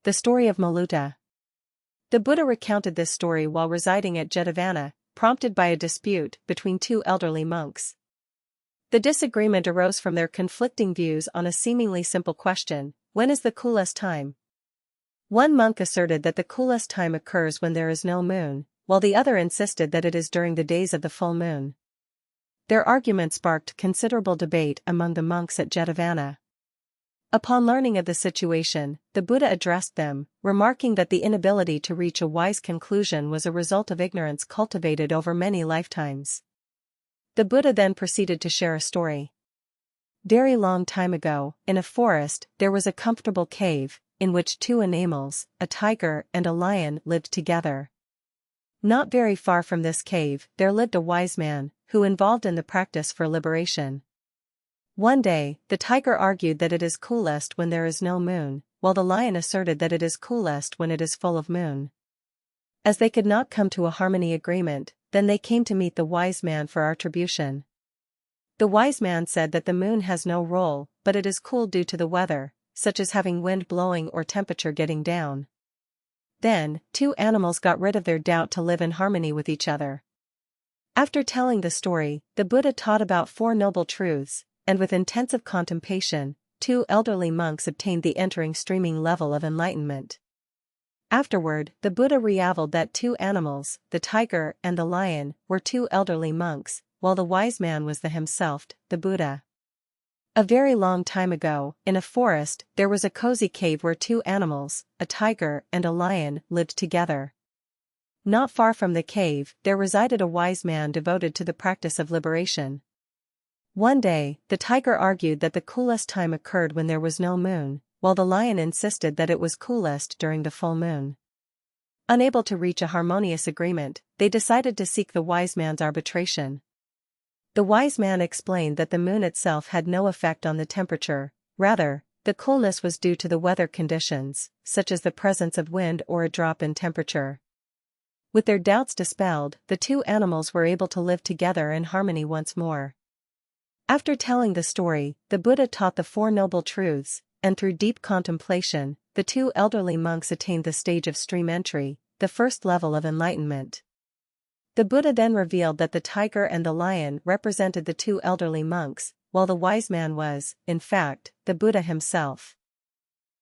The Story of Màluta. The Buddha recounted this story while residing at Jetavana, prompted by a dispute between two elderly monks. The disagreement arose from their conflicting views on a seemingly simple question: when is the coolest time? One monk asserted that the coolest time occurs when there is no moon, while the other insisted that it is during the days of the full moon. Their argument sparked considerable debate among the monks at Jetavana. Upon learning of the situation, the Buddha addressed them, remarking that the inability to reach a wise conclusion was a result of ignorance cultivated over many lifetimes. The Buddha then proceeded to share a story. Very long time ago, in a forest, there was a comfortable cave, in which two anaimals, a tiger and a lion, lived together. Not very far from this cave, there lived a wise man, who involved in the practice for liberation. One day, the tiger argued that it is coolest when there is no moon, while the lion asserted that it is coolest when it is full of moon. As they could not come to a harmony agreement, then they came to meet the wise man for artribution. The wise man said that the moon has no role, but it is cool due to the weather, such as having wind blowing or temperature getting down. Then, two animals got rid of their doubt to live in harmony with each other. After telling the story, the Buddha taught about four noble truths, and with intensive contemplation, two elderly monks obtained the entering streaming level of enlightenment. Afterward, the Buddha revealed that two animals, the tiger and the lion, were two elderly monks, while the wise man was himself, the Buddha. A very long time ago, in a forest, there was a cozy cave where two animals, a tiger and a lion, lived together. Not far from the cave, there resided a wise man devoted to the practice of liberation. One day, the tiger argued that the coolest time occurred when there was no moon, while the lion insisted that it was coolest during the full moon. Unable to reach a harmonious agreement, they decided to seek the wise man's arbitration. The wise man explained that the moon itself had no effect on the temperature, rather, the coolness was due to the weather conditions, such as the presence of wind or a drop in temperature. With their doubts dispelled, the two animals were able to live together in harmony once more. After telling the story, the Buddha taught the Four Noble Truths, and through deep contemplation, the two elderly monks attained the stage of stream entry, the first level of enlightenment. The Buddha then revealed that the tiger and the lion represented the two elderly monks, while the wise man was, in fact, the Buddha himself.